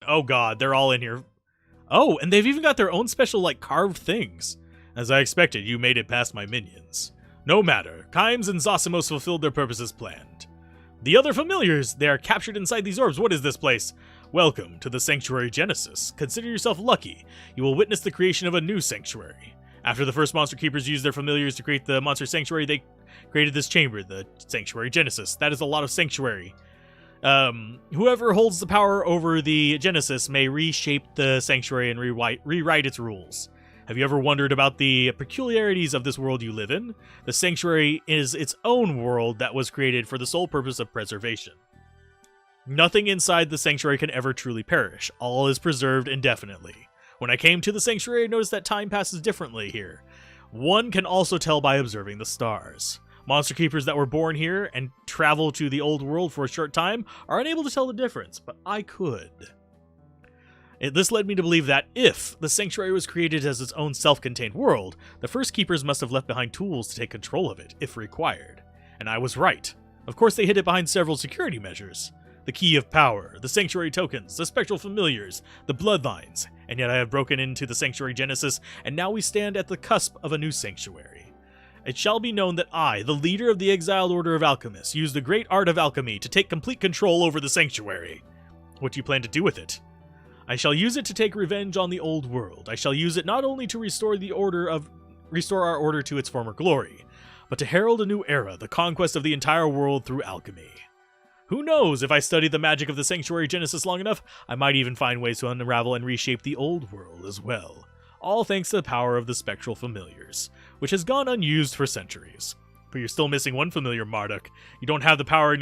Oh god, they're all in here. Oh, and they've even got their own special, like, carved things. As I expected, you made it past my minions. No matter, Kimes and Zosimos fulfilled their purpose as planned. The other familiars, they are captured inside these orbs. What is this place? Welcome to the Sanctuary Genesis. Consider yourself lucky. You will witness the creation of a new sanctuary. After the first Monster Keepers used their familiars to create the Monster Sanctuary, they created this chamber, the Sanctuary Genesis. That is a lot of sanctuary. Whoever holds the power over the Genesis may reshape the sanctuary and rewrite its rules. Have you ever wondered about the peculiarities of this world you live in? The sanctuary is its own world that was created for the sole purpose of preservation. Nothing inside the sanctuary can ever truly perish. All is preserved indefinitely. When I came to the sanctuary, I noticed that time passes differently here. One can also tell by observing the stars. Monster Keepers that were born here and travel to the old world for a short time are unable to tell the difference, but I could. This led me to believe that if the sanctuary was created as its own self-contained world, the first keepers must have left behind tools to take control of it, if required. And I was right. Of course, they hid it behind several security measures. The key of power, the sanctuary tokens, the spectral familiars, the bloodlines, and yet I have broken into the Sanctuary Genesis, and now we stand at the cusp of a new sanctuary. It shall be known that I, the leader of the exiled order of alchemists, use the great art of alchemy to take complete control over the sanctuary. What do you plan to do with it? I shall use it to take revenge on the old world. I shall use it not only to restore our order to its former glory, but to herald a new era, the conquest of the entire world through alchemy. Who knows, if I study the magic of the Sanctuary Genesis long enough, I might even find ways to unravel and reshape the old world as well. All thanks to the power of the spectral familiars, which has gone unused for centuries. But you're still missing one familiar, Marduk. You don't have the power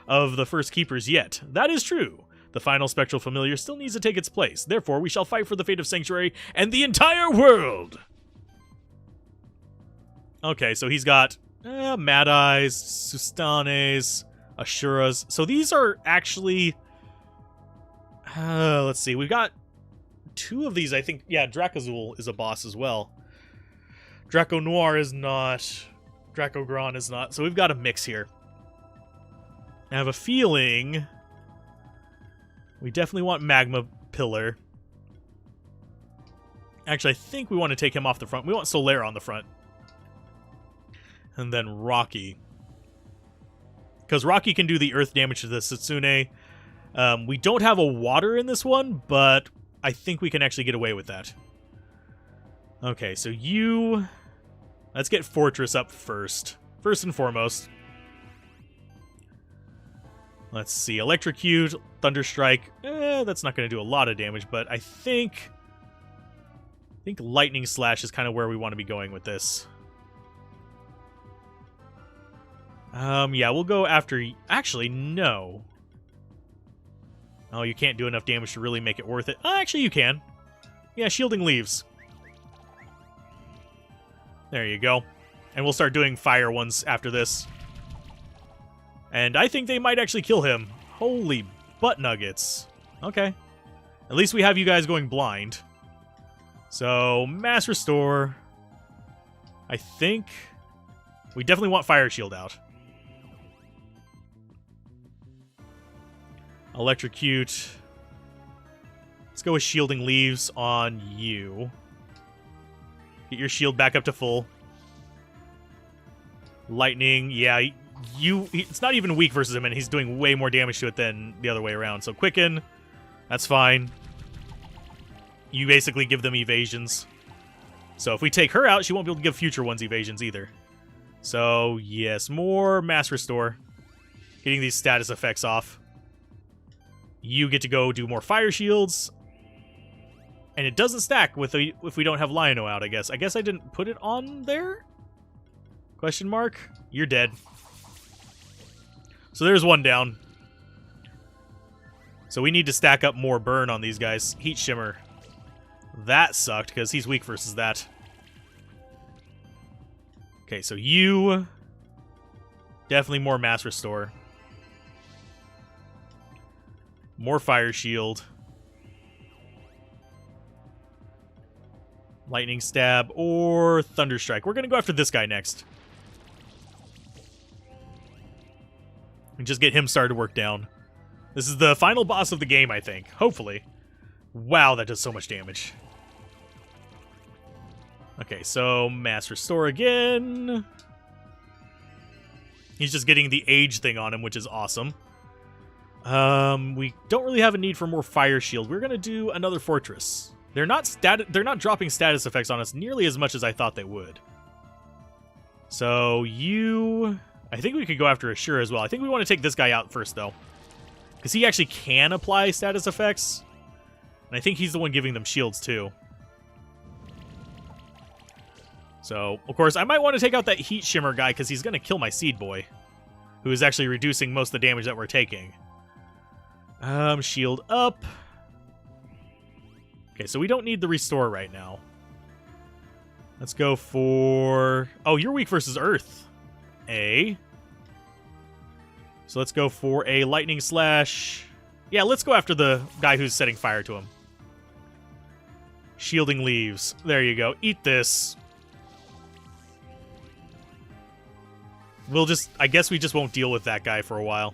of the first keepers yet. That is true. The final spectral familiar still needs to take its place. Therefore, we shall fight for the fate of Sanctuary and the entire world! Okay, so he's got Mad Eyes, Sustanes, Ashuras. So these are actually... let's see, we've got two of these, I think. Yeah, Dracozul is a boss as well. Draco Noir is not. Draco Gran is not. So we've got a mix here. I have a feeling... we definitely want Magma Pillar. Actually, I think we want to take him off the front. We want Solaire on the front. And then Rocky. Because Rocky can do the earth damage to the Setsune. We don't have a water in this one, but I think we can actually get away with that. Okay, so you... let's get Fortress up first. First and foremost. Let's see. Electrocute, Thunderstrike. That's not going to do a lot of damage, but I think Lightning Slash is kind of where we want to be going with this. Yeah, we'll go after... actually, no. Oh, you can't do enough damage to really make it worth it. Actually, you can. Yeah, Shielding Leaves. There you go. And we'll start doing fire ones after this. And I think they might actually kill him. Holy butt nuggets. Okay. At least we have you guys going blind. So, Mass Restore. I think we definitely want Fire Shield out. Electrocute. Let's go with Shielding Leaves on you. Get your shield back up to full. Lightning, yeah, it's not even weak versus him, and he's doing way more damage to it than the other way around. So Quicken, that's fine. You basically give them evasions. So if we take her out, she won't be able to give future ones evasions either. So, yes, more Mass Restore. Getting these status effects off. You get to go do more Fire Shields. And it doesn't stack with if we don't have Lion-O out, I guess. I guess I didn't put it on there? Question mark? You're dead. So there's one down. So we need to stack up more burn on these guys. Heat Shimmer. That sucked, because he's weak versus that. Okay, so you... definitely more Mass Restore. More Fire Shield. Lightning Stab or Thunderstrike. We're going to go after this guy next. And just get him started to work down. This is the final boss of the game, I think. Hopefully. Wow, that does so much damage. Okay, so Mass Restore again. He's just getting the age thing on him, which is awesome. We don't really have a need for more Fire Shield. We're gonna do another Fortress. They're not dropping status effects on us nearly as much as I thought they would. So I think we could go after Ashura as well. I think we want to take this guy out first, though, because he actually can apply status effects, and I think he's the one giving them shields too. So, of course, I might want to take out that Heat Shimmer guy because he's going to kill my Seed Boy, who is actually reducing most of the damage that we're taking. Shield up. Okay, so we don't need the Restore right now. Let's go for... Oh, you're weak versus Earth. So let's go for a Lightning Slash. Yeah, let's go after the guy who's setting fire to him. Shielding Leaves. There you go. Eat this. I guess we just won't deal with that guy for a while.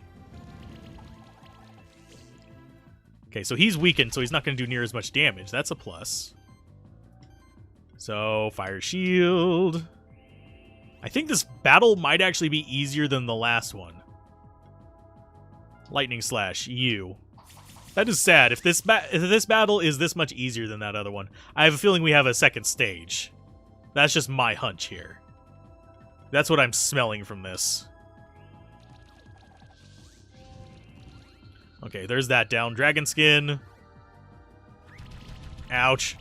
Okay, so he's weakened, so he's not going to do near as much damage. That's a plus. So, Fire Shield. I think this battle might actually be easier than the last one. Lightning Slash, you. That is sad. If this battle is this much easier than that other one, I have a feeling we have a second stage. That's just my hunch here. That's what I'm smelling from this. Okay, there's that down. Dragon Skin. Ouch.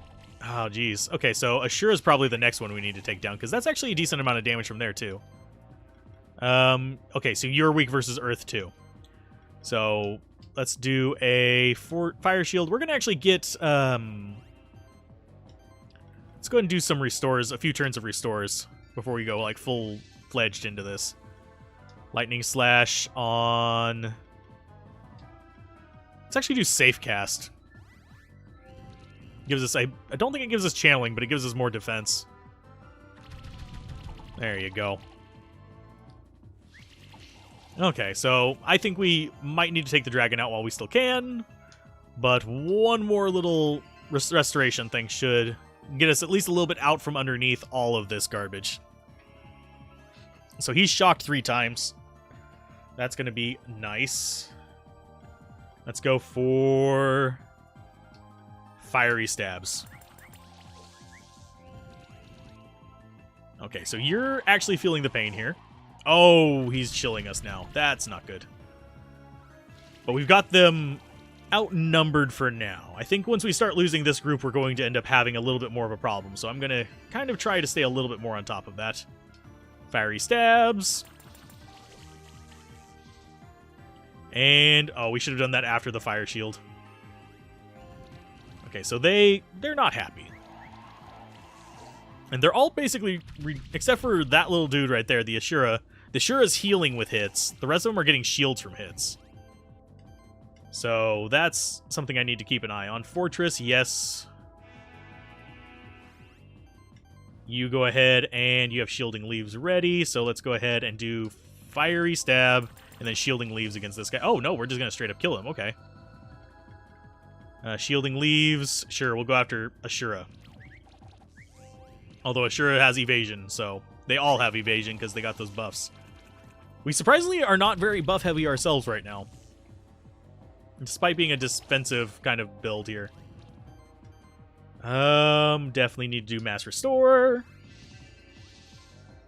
Oh, geez. Okay, so Ashura is probably the next one we need to take down, because that's actually a decent amount of damage from there, too. Okay, so you're weak versus Earth, too. So, let's do a Fire Shield. We're going to actually get... let's go ahead and do some restores, a few turns of restores, before we go, like, full-fledged into this. Lightning Slash on... Let's actually do Safe Cast. Gives us I don't think it gives us channeling, but it gives us more defense. There you go. Okay, so I think we might need to take the dragon out while we still can, but one more little restoration thing should get us at least a little bit out from underneath all of this garbage. So he's shocked 3 times. That's going to be nice. Let's go for... Fiery Stabs. Okay, so you're actually feeling the pain here. Oh, he's chilling us now. That's not good. But we've got them outnumbered for now. I think once we start losing this group, we're going to end up having a little bit more of a problem. So I'm going to kind of try to stay a little bit more on top of that. Fiery Stabs. And, oh, we should have done that after the Fire Shield. Okay, so they're not happy. And they're all basically, except for that little dude right there, the Ashura. The Ashura's healing with hits. The rest of them are getting shields from hits. So that's something I need to keep an eye on. Fortress, yes. You go ahead and you have Shielding Leaves ready. So let's go ahead and do Fiery Stab and then Shielding Leaves against this guy. Oh, no, we're just going to straight up kill him. Okay. Shielding Leaves. Sure, we'll go after Ashura. Although Ashura has evasion, so they all have evasion because they got those buffs. We surprisingly are not very buff heavy ourselves right now, despite being a defensive kind of build here. Definitely need to do Mass Restore.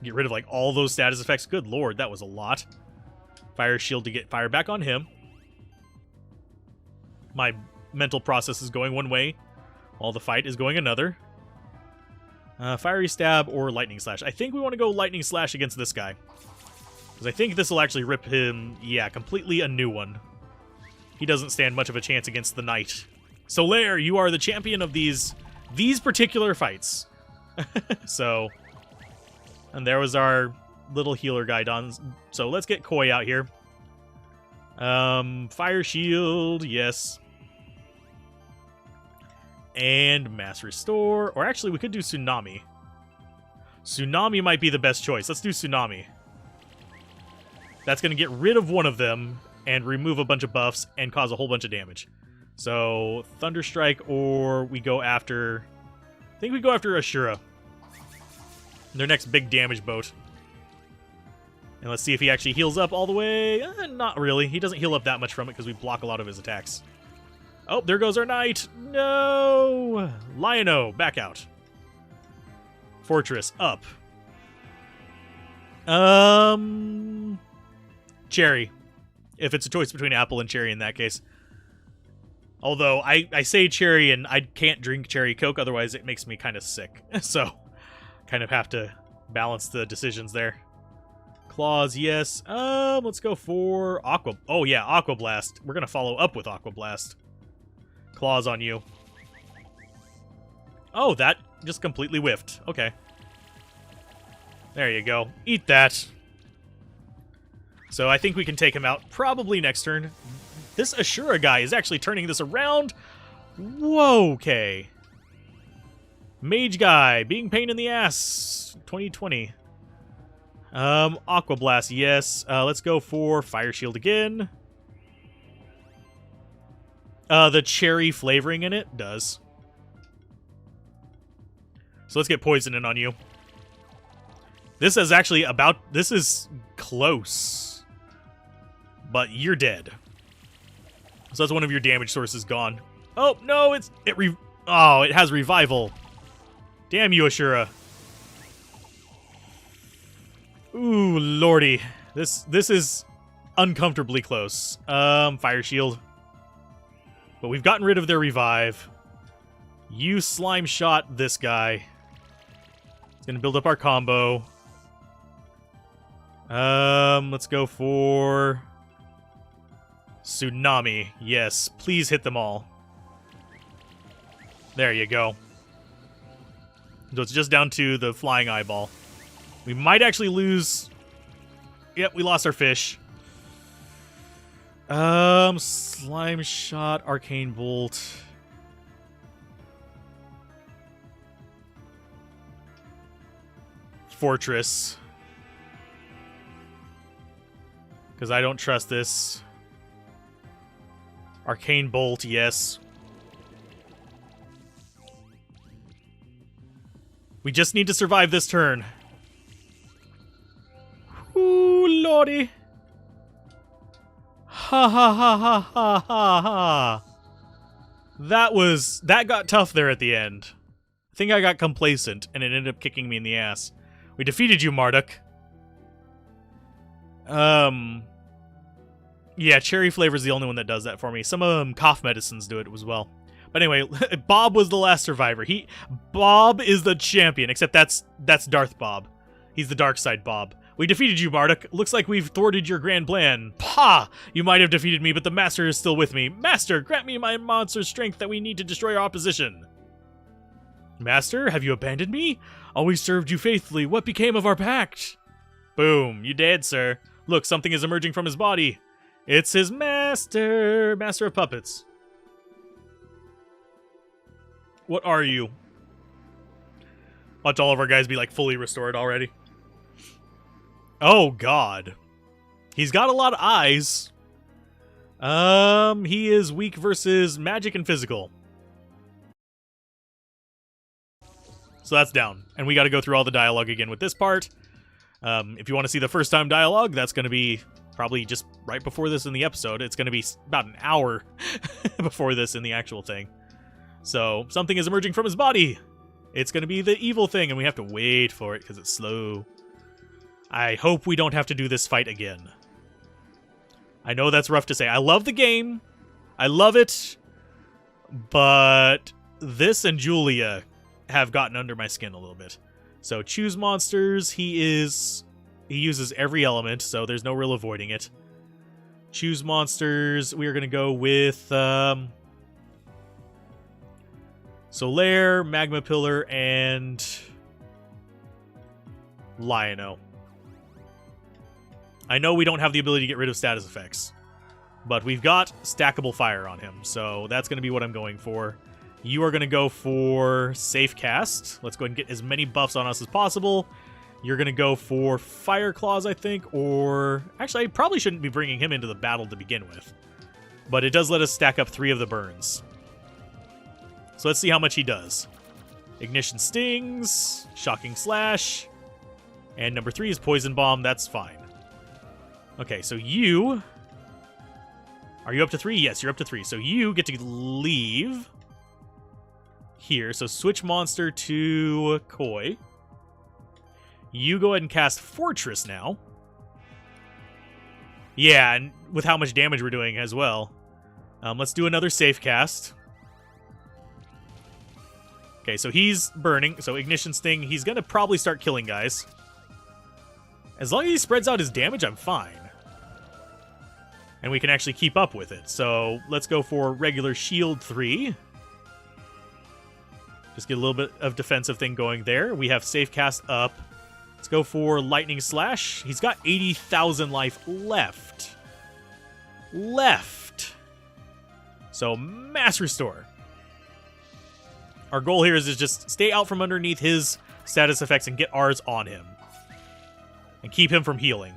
Get rid of like all those status effects. Good lord, that was a lot. Fire Shield to get fire back on him. My mental process is going one way, while the fight is going another. Fiery Stab or Lightning Slash. I think we want to go Lightning Slash against this guy, because I think this will actually rip him, yeah, completely a new one. He doesn't stand much of a chance against the Knight. Solaire, you are the champion of these particular fights. So, and there was our little healer guy done. So let's get Koi out here. Fire Shield, yes. And Mass Restore. Or actually, we could do Tsunami. Tsunami might be the best choice. Let's do Tsunami. That's going to get rid of one of them and remove a bunch of buffs and cause a whole bunch of damage. So, Thunderstrike, or we go after... I think we go after Ashura. Their next big damage boat. And let's see if he actually heals up all the way. Not really. He doesn't heal up that much from it because we block a lot of his attacks. Oh, there goes our knight. No! Lion-O, back out. Fortress, up. Cherry. If it's a choice between apple and cherry in that case. Although, I say cherry and I can't drink cherry Coke, otherwise it makes me kind of sick. So, kind of have to balance the decisions there. Claws, yes. Let's go for Aqua. Oh, yeah, Aqua Blast. We're going to follow up with Aqua Blast. Claws on you. Oh, that just completely whiffed. Okay. There you go. Eat that. So I think we can take him out probably next turn. This Ashura guy is actually turning this around. Whoa, okay. Mage guy, being pain in the ass. 2020. Aqua Blast, yes. Let's go for Fire Shield again. The cherry flavoring in it does. So let's get poisoning on you. This is actually this is close. But you're dead. So that's one of your damage sources gone. Oh, no, it has revival. Damn you, Ashura. Ooh, lordy. This is uncomfortably close. Fire Shield. But we've gotten rid of their revive. You slime shot this guy. It's gonna build up our combo. Let's go for Tsunami. Yes, please hit them all. There you go. So it's just down to the flying eyeball. We might actually lose... Yep, we lost our fish. Slime shot, arcane bolt. Fortress. Because I don't trust this. Arcane bolt, yes. We just need to survive this turn. Ooh, lordy. Ha ha ha ha ha ha ha. That got tough there at the end. I think I got complacent and it ended up kicking me in the ass. We defeated you, Marduk. Yeah, cherry flavor's the only one that does that for me. Some of them cough medicines do it as well. But anyway, Bob was the last survivor. Bob is the champion, except that's Darth Bob. He's the dark side Bob. We defeated you, Marduk. Looks like we've thwarted your grand plan. Pah! You might have defeated me, but the Master is still with me. Master, grant me my monster's strength that we need to destroy our opposition. Master, have you abandoned me? Always served you faithfully. What became of our pact? Boom, you dead, sir. Look, something is emerging from his body. It's his master. Master of puppets. What are you? Watch all of our guys be like fully restored already. Oh, God. He's got a lot of eyes. He is weak versus magic and physical. So that's down. And we got to go through all the dialogue again with this part. If you want to see the first time dialogue, that's going to be probably just right before this in the episode. It's going to be about an hour before this in the actual thing. So, something is emerging from his body. It's going to be the evil thing, and we have to wait for it because it's slow. I hope we don't have to do this fight again. I know that's rough to say. I love the game. I love it. But this and Julia have gotten under my skin a little bit. So choose monsters. He uses every element, so there's no real avoiding it. Choose monsters. We are going to go with Solaire, Magma Pillar, and Lion-O. I know we don't have the ability to get rid of status effects, but we've got stackable fire on him, so that's going to be what I'm going for. You are going to go for Safe Cast. Let's go ahead and get as many buffs on us as possible. You're going to go for Fire Claws, I think, or... Actually, I probably shouldn't be bringing him into the battle to begin with. but it does let us stack up 3 of the burns. So let's see how much he does. Ignition Stings, Shocking Slash, and number 3 is Poison Bomb. That's fine. Okay, so you... Are you up to 3? Yes, you're up to 3. So you get to leave here. So switch monster to Koi. You go ahead and cast Fortress now. Yeah, and with how much damage we're doing as well. Let's do another safe cast. Okay, so he's burning. So Ignition Sting, he's going to probably start killing guys. As long as he spreads out his damage, I'm fine. And we can actually keep up with it. So let's go for regular shield 3. Just get a little bit of defensive thing going there. We have safe cast up. Let's go for lightning slash. He's got 80,000 life left. So mass restore. Our goal here is to just stay out from underneath his status effects and get ours on him. And keep him from healing.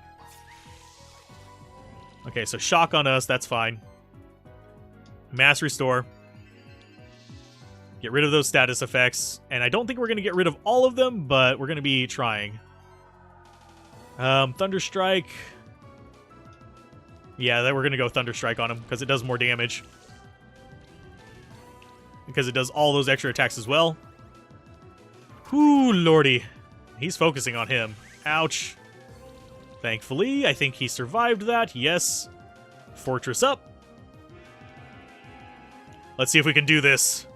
Okay, so shock on us, that's fine. Mass restore. Get rid of those status effects. And I don't think we're going to get rid of all of them, but we're going to be trying. Thunderstrike. Yeah, then we're going to go Thunderstrike on him, because it does more damage. Because it does all those extra attacks as well. Whoo, lordy. He's focusing on him. Ouch. Thankfully, I think he survived that. Yes. Fortress up. Let's see if we can do this.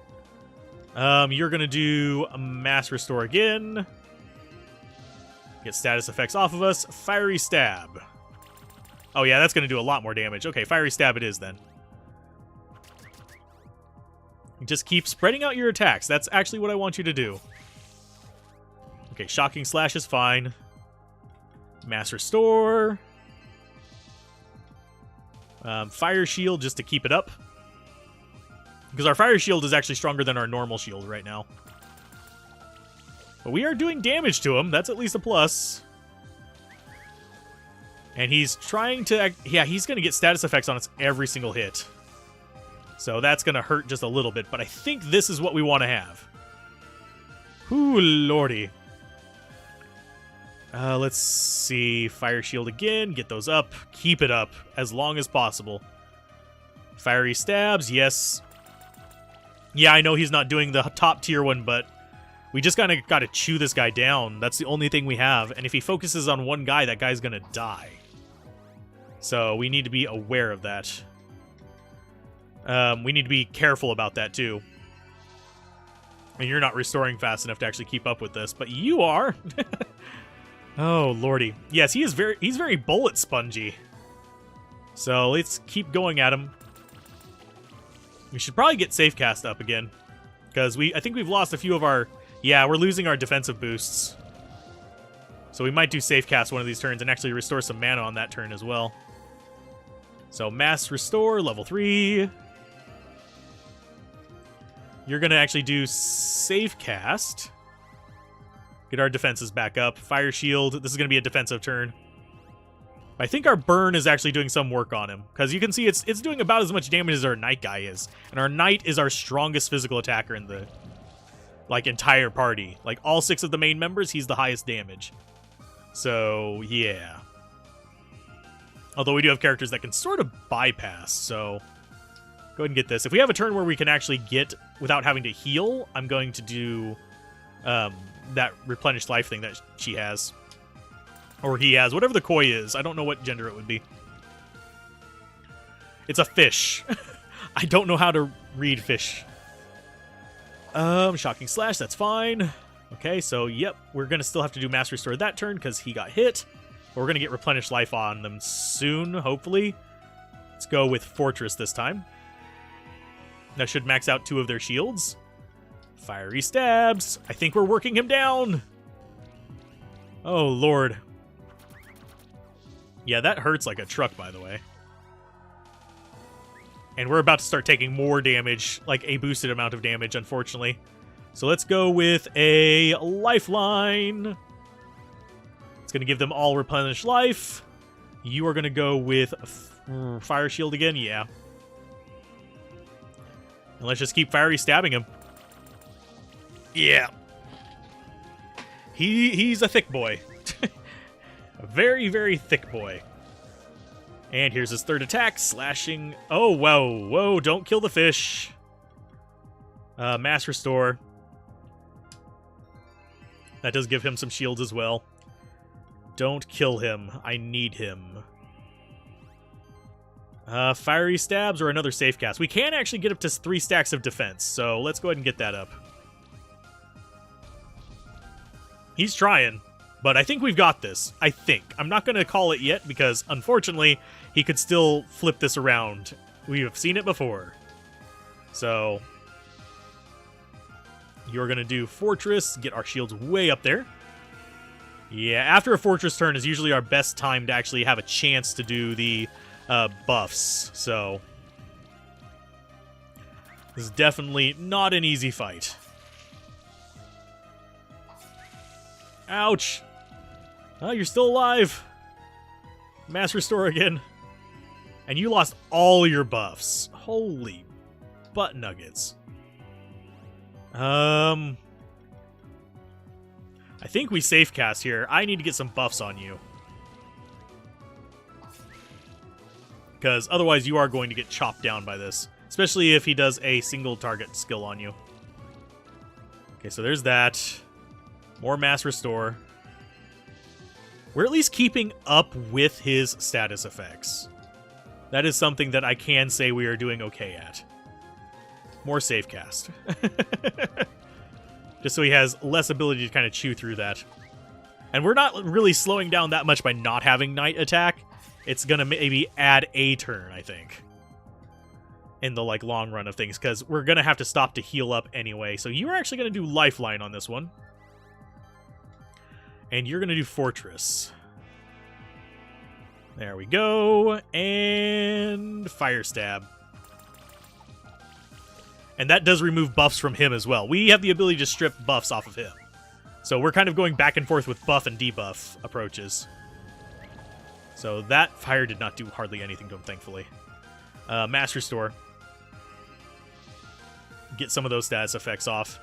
You're going to do a mass restore again. Get status effects off of us. Fiery Stab. Oh, yeah, that's going to do a lot more damage. Okay, Fiery Stab it is then. Just keep spreading out your attacks. That's actually what I want you to do. Okay, Shocking Slash is fine. Mass Restore. Fire Shield just to keep it up. Because our Fire Shield is actually stronger than our normal shield right now. But we are doing damage to him. That's at least a plus. And he's trying to... Yeah, he's going to get status effects on us every single hit. So that's going to hurt just a little bit. But I think this is what we want to have. Ooh, lordy. Let's see. Fire Shield again. Get those up. Keep it up as long as possible. Fiery Stabs. Yes. Yeah, I know he's not doing the top tier one, but we just kind of got to chew this guy down. That's the only thing we have. And if he focuses on one guy, that guy's going to die. So we need to be aware of that. We need to be careful about that, too. And you're not restoring fast enough to actually keep up with this, but you are. Oh, lordy. Yes, he's very bullet spongy. So let's keep going at him. We should probably get safe cast up again. Because I think we've lost a few of our... Yeah, we're losing our defensive boosts. So we might do safe cast one of these turns and actually restore some mana on that turn as well. So mass restore, level 3. You're going to actually do safe cast. Get our defenses back up. Fire Shield. This is going to be a defensive turn. I think our burn is actually doing some work on him. Because you can see it's doing about as much damage as our Knight guy is. And our Knight is our strongest physical attacker in the entire party. Like, all 6 of the main members, he's the highest damage. So, yeah. Although we do have characters that can sort of bypass, so... Go ahead and get this. If we have a turn where we can actually get without having to heal, I'm going to do that replenished life thing that she has. Or he has. Whatever the koi is. I don't know what gender it would be. It's a fish. I don't know how to read fish. Shocking Slash, that's fine. Okay, so, yep. We're going to still have to do Mass Restore that turn because he got hit. But we're going to get replenished life on them soon, hopefully. Let's go with Fortress this time. That should max out 2 of their shields. Fiery Stabs. I think we're working him down. Oh, Lord. Yeah, that hurts like a truck, by the way. And we're about to start taking more damage, like a boosted amount of damage, unfortunately. So let's go with a Lifeline. It's going to give them all replenished life. You are going to go with Fire Shield again? Yeah. And let's just keep fiery stabbing him. Yeah. He's a thick boy. A very, very thick boy. And here's his third attack, slashing. Oh, whoa, whoa, don't kill the fish. Mass restore. That does give him some shields as well. Don't kill him. I need him. Fiery stabs or another safe cast. We can actually get up to 3 stacks of defense, so let's go ahead and get that up. He's trying, but I think we've got this. I think. I'm not going to call it yet because, unfortunately, he could still flip this around. We have seen it before. So, you're going to do Fortress, get our shields way up there. Yeah, after a Fortress turn is usually our best time to actually have a chance to do the buffs. So, this is definitely not an easy fight. Ouch! Oh, you're still alive! Mass restore again. And you lost all your buffs. Holy butt nuggets. I think we safe cast here. I need to get some buffs on you. Because otherwise you are going to get chopped down by this. Especially if he does a single target skill on you. Okay, so there's that. More mass restore. We're at least keeping up with his status effects. That is something that I can say we are doing okay at. More save cast. Just so he has less ability to kind of chew through that. And we're not really slowing down that much by not having Night attack. It's going to maybe add a turn, I think. In the long run of things. Because we're going to have to stop to heal up anyway. So you're actually going to do Lifeline on this one. And you're going to do Fortress. There we go. And Fire Stab. And that does remove buffs from him as well. We have the ability to strip buffs off of him. So we're kind of going back and forth with buff and debuff approaches. So that fire did not do hardly anything to him, thankfully. Mass Restore. Get some of those status effects off.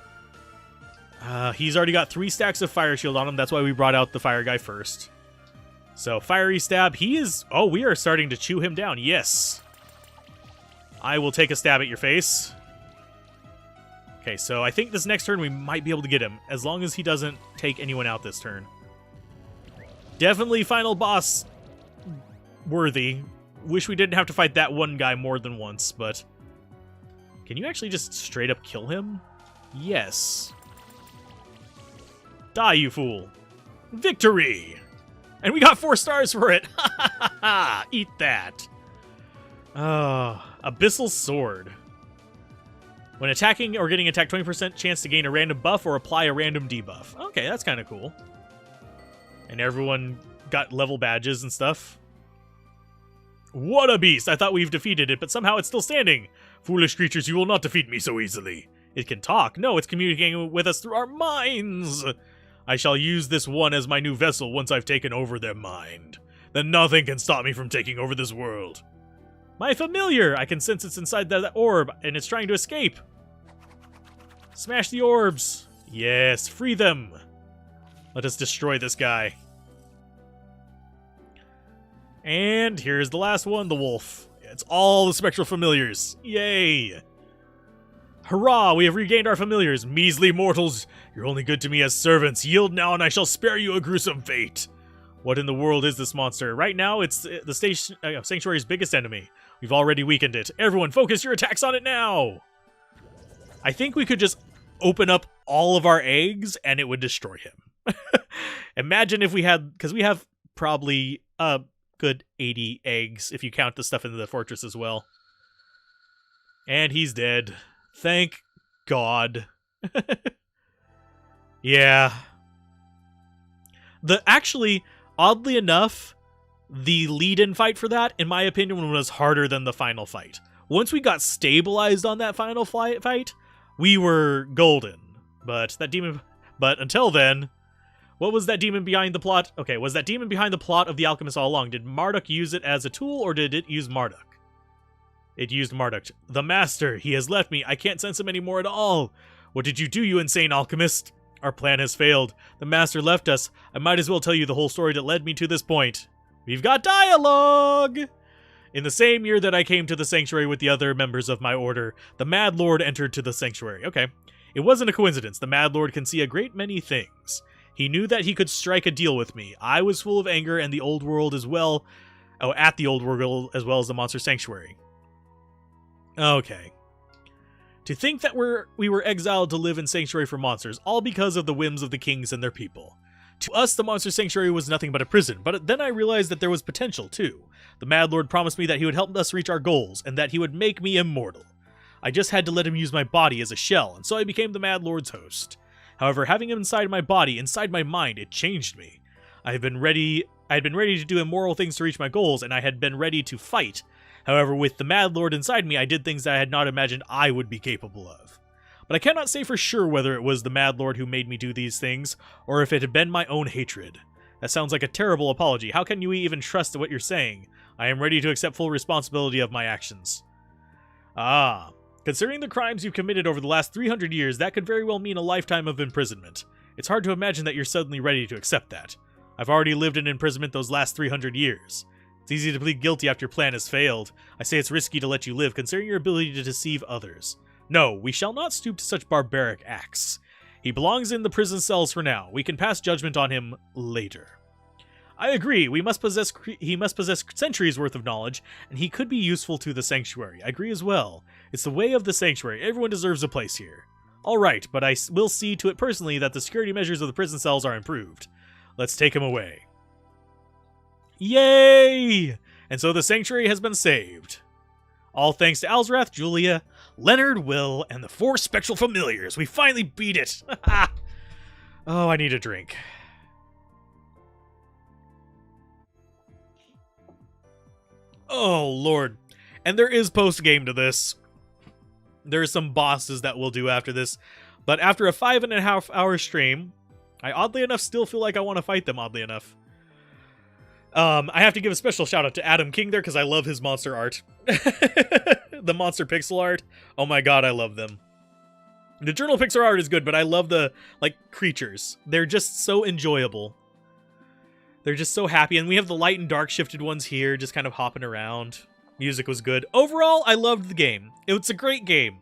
He's already got 3 stacks of Fire Shield on him. That's why we brought out the Fire Guy first. So, Fiery Stab. He is... Oh, we are starting to chew him down. Yes. I will take a stab at your face. Okay, so I think this next turn we might be able to get him. As long as he doesn't take anyone out this turn. Definitely final boss worthy. Wish we didn't have to fight that one guy more than once, but... Can you actually just straight up kill him? Yes. Die, you fool. Victory! And we got 4 stars for it! Ha ha ha ha! Eat that. Abyssal Sword. When attacking or getting attacked, 20% chance to gain a random buff or apply a random debuff. Okay, that's kind of cool. And everyone got level badges and stuff. What a beast! I thought we've defeated it, but somehow it's still standing. Foolish creatures, you will not defeat me so easily. It can talk. No, it's communicating with us through our minds. I shall use this one as my new vessel once I've taken over their mind. Then nothing can stop me from taking over this world. My familiar! I can sense it's inside that orb, and it's trying to escape. Smash the orbs. Yes, free them. Let us destroy this guy. And here's the last one, the wolf. It's all the spectral familiars. Yay! Hurrah! We have regained our familiars. Measly mortals, you're only good to me as servants. Yield now and I shall spare you a gruesome fate. What in the world is this monster? Right now, it's the Sanctuary's biggest enemy. We've already weakened it. Everyone, focus your attacks on it now! I think we could just open up all of our eggs and it would destroy him. Imagine if we had... Because we have probably a good 80 eggs if you count the stuff in the fortress as well. And he's dead. Thank God. Yeah. Actually, oddly enough, the lead-in fight for that, in my opinion, was harder than the final fight. Once we got stabilized on that final fight, we were golden. But until then, what was that demon behind the plot? Okay, was that demon behind the plot of The Alchemist all along? Did Marduk use it as a tool, or did it use Marduk? It used Marduk. The Master! He has left me! I can't sense him anymore at all! What did you do, you insane alchemist? Our plan has failed. The Master left us. I might as well tell you the whole story that led me to this point. We've got dialogue! In the same year that I came to the Sanctuary with the other members of my order, the Mad Lord entered to the Sanctuary. Okay. It wasn't a coincidence. The Mad Lord can see a great many things. He knew that he could strike a deal with me. I was full of anger and the old world as well. Oh, at the old world as well as the Monster Sanctuary. Okay. To think that we were exiled to live in Sanctuary for monsters, all because of the whims of the kings and their people. To us, the Monster Sanctuary was nothing but a prison, but then I realized that there was potential, too. The Mad Lord promised me that he would help us reach our goals, and that he would make me immortal. I just had to let him use my body as a shell, and so I became the Mad Lord's host. However, having him inside my body, inside my mind, it changed me. I had been ready to do immoral things to reach my goals, and I had been ready to fight. However, with the Mad Lord inside me, I did things that I had not imagined I would be capable of. But I cannot say for sure whether it was the Mad Lord who made me do these things, or if it had been my own hatred. That sounds like a terrible apology. How can you even trust what you're saying? I am ready to accept full responsibility of my actions. Ah. Considering the crimes you've committed over the last 300 years, that could very well mean a lifetime of imprisonment. It's hard to imagine that you're suddenly ready to accept that. I've already lived in imprisonment those last 300 years. It's easy to plead guilty after your plan has failed. I say it's risky to let you live, considering your ability to deceive others. No, we shall not stoop to such barbaric acts. He belongs in the prison cells for now. We can pass judgment on him later. I agree. He must possess centuries worth of knowledge, and he could be useful to the Sanctuary. I agree as well. It's the way of the Sanctuary. Everyone deserves a place here. All right, but I will see to it personally that the security measures of the prison cells are improved. Let's take him away. Yay! And so the Sanctuary has been saved. All thanks to Alzorath, Julia, Leonard, Will, and the 4 spectral familiars. We finally beat it. Oh, I need a drink. Oh, Lord. And there is post-game to this. There are some bosses that we'll do after this. But after a 5.5-hour stream, I oddly enough still feel like I want to fight them, oddly enough. I have to give a special shout out to Adam King there because I love his monster art. The monster pixel art. Oh my god, I love them. The journal pixel art is good, but I love the, creatures. They're just so enjoyable. They're just so happy, and we have the light and dark shifted ones here, just kind of hopping around. Music was good. Overall, I loved the game. It's a great game.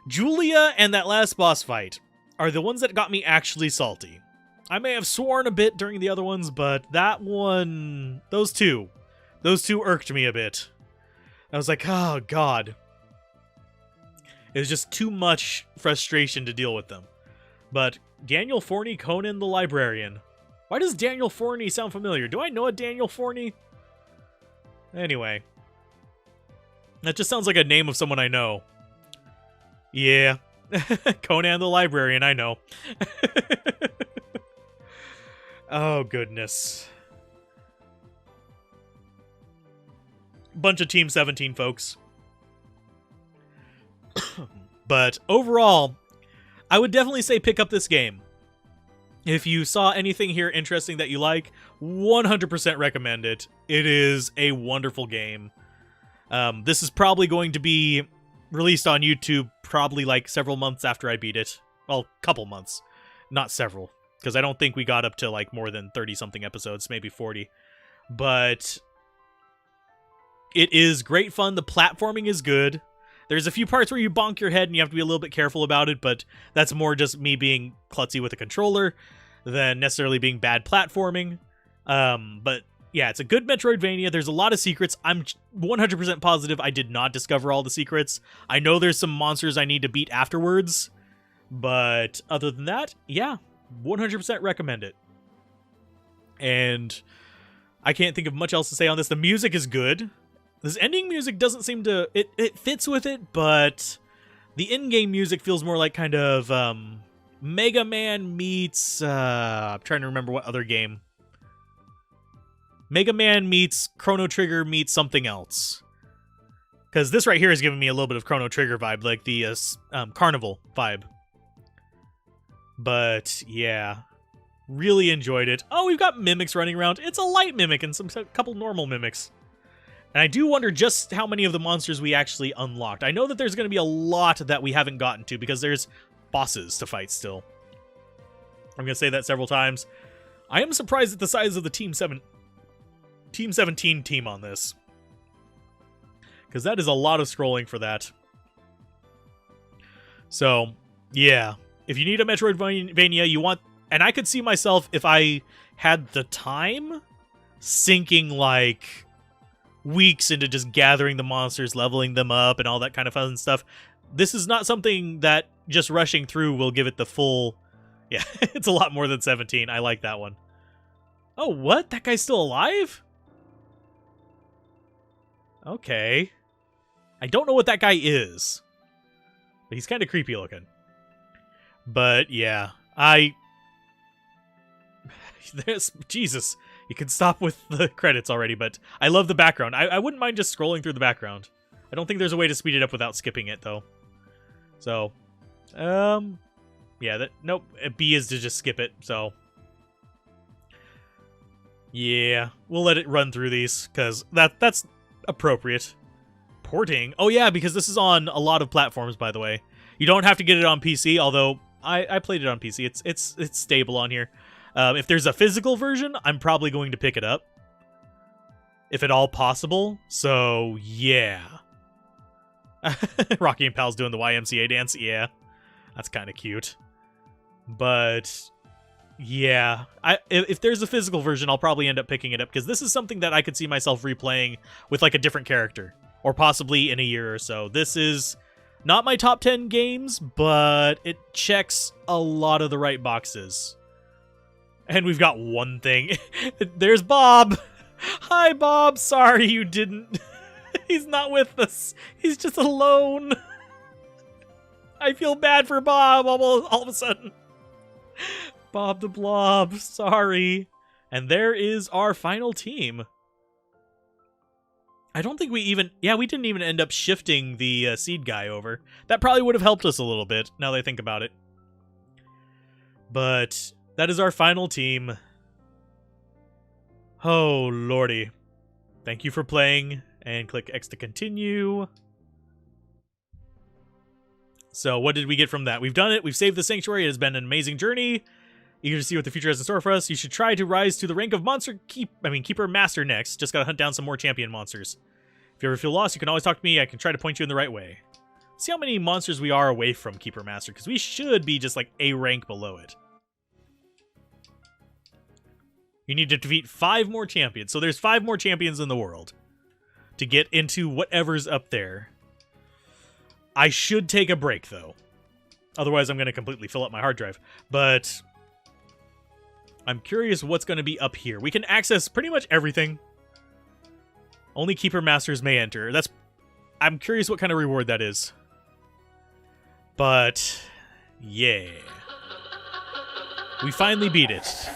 Julia and that last boss fight are the ones that got me actually salty. I may have sworn a bit during the other ones, but that one... Those two irked me a bit. I was like, oh, God. It was just too much frustration to deal with them. But Daniel Forney, Conan the Librarian. Why does Daniel Forney sound familiar? Do I know a Daniel Forney? Anyway. That just sounds like a name of someone I know. Yeah. Conan the Librarian, I know. Oh, goodness. Bunch of Team 17 folks. But overall, I would definitely say pick up this game. If you saw anything here interesting that you like, 100% recommend it. It is a wonderful game. This is probably going to be released on YouTube probably several months after I beat it. Well, couple months, not several. Because I don't think we got up to more than 30-something episodes, maybe 40. But it is great fun. The platforming is good. There's a few parts where you bonk your head and you have to be a little bit careful about it, but that's more just me being klutzy with a controller than necessarily being bad platforming. But yeah, it's a good Metroidvania. There's a lot of secrets. I'm 100% positive I did not discover all the secrets. I know there's some monsters I need to beat afterwards, but other than that, yeah, 100% recommend it. And I can't think of much else to say on this. The music is good. This ending music doesn't seem to... It fits with it, but the in-game music feels more like kind of Mega Man meets... I'm trying to remember what other game. Mega Man meets Chrono Trigger meets something else. Because this right here is giving me a little bit of Chrono Trigger vibe, like the Carnival vibe. But, yeah. Really enjoyed it. Oh, we've got mimics running around. It's a light mimic and a couple normal mimics. And I do wonder just how many of the monsters we actually unlocked. I know that there's going to be a lot that we haven't gotten to because there's bosses to fight still. I'm going to say that several times. I am surprised at the size of the Team 17 team on this. Because that is a lot of scrolling for that. So, yeah. If you need a Metroidvania, you want... And I could see myself, if I had the time, sinking, like, weeks into just gathering the monsters, leveling them up, and all that kind of fun stuff. This is not something that just rushing through will give it the full... Yeah, it's a lot more than 17. I like that one. Oh, what? That guy's still alive? Okay. I don't know what that guy is. But he's kind of creepy looking. But, yeah. Jesus. You can stop with the credits already, but I love the background. I wouldn't mind just scrolling through the background. I don't think there's a way to speed it up without skipping it, though. So, yeah, nope. B is to just skip it, so. Yeah, we'll let it run through these, because that's appropriate. Porting? Oh yeah, because this is on a lot of platforms, by the way. You don't have to get it on PC, although I played it on PC. It's stable on here. If there's a physical version, I'm probably going to pick it up. If at all possible. So, yeah. Rocky and Pal's doing the YMCA dance. Yeah, that's kind of cute. But, yeah. If there's a physical version, I'll probably end up picking it up. Because this is something that I could see myself replaying with, like, a different character. Or possibly in a year or so. This is not my top 10 games, but it checks a lot of the right boxes. And we've got one thing. There's Bob. Hi, Bob. Sorry you didn't. He's not with us. He's just alone. I feel bad for Bob all of a sudden. Bob the Blob. Sorry. And there is our final team. I don't think we even... Yeah, we didn't even end up shifting the seed guy over. That probably would have helped us a little bit, now that I think about it. But that is our final team. Oh, lordy. Thank you for playing, and click X to continue. So, what did we get from that? We've done it. We've saved the sanctuary. It has been an amazing journey. Eager to see what the future has in store for us. You should try to rise to the rank of Keeper Master next. Just gotta hunt down some more champion monsters. If you ever feel lost, you can always talk to me. I can try to point you in the right way. See how many monsters we are away from Keeper Master, because we should be just like a rank below it. You need to defeat 5 more champions. So there's 5 more champions in the world to get into whatever's up there. I should take a break, though. Otherwise, I'm going to completely fill up my hard drive. But I'm curious what's going to be up here. We can access pretty much everything. Only Keeper Masters may enter. I'm curious what kind of reward that is. But, yeah. We finally beat it.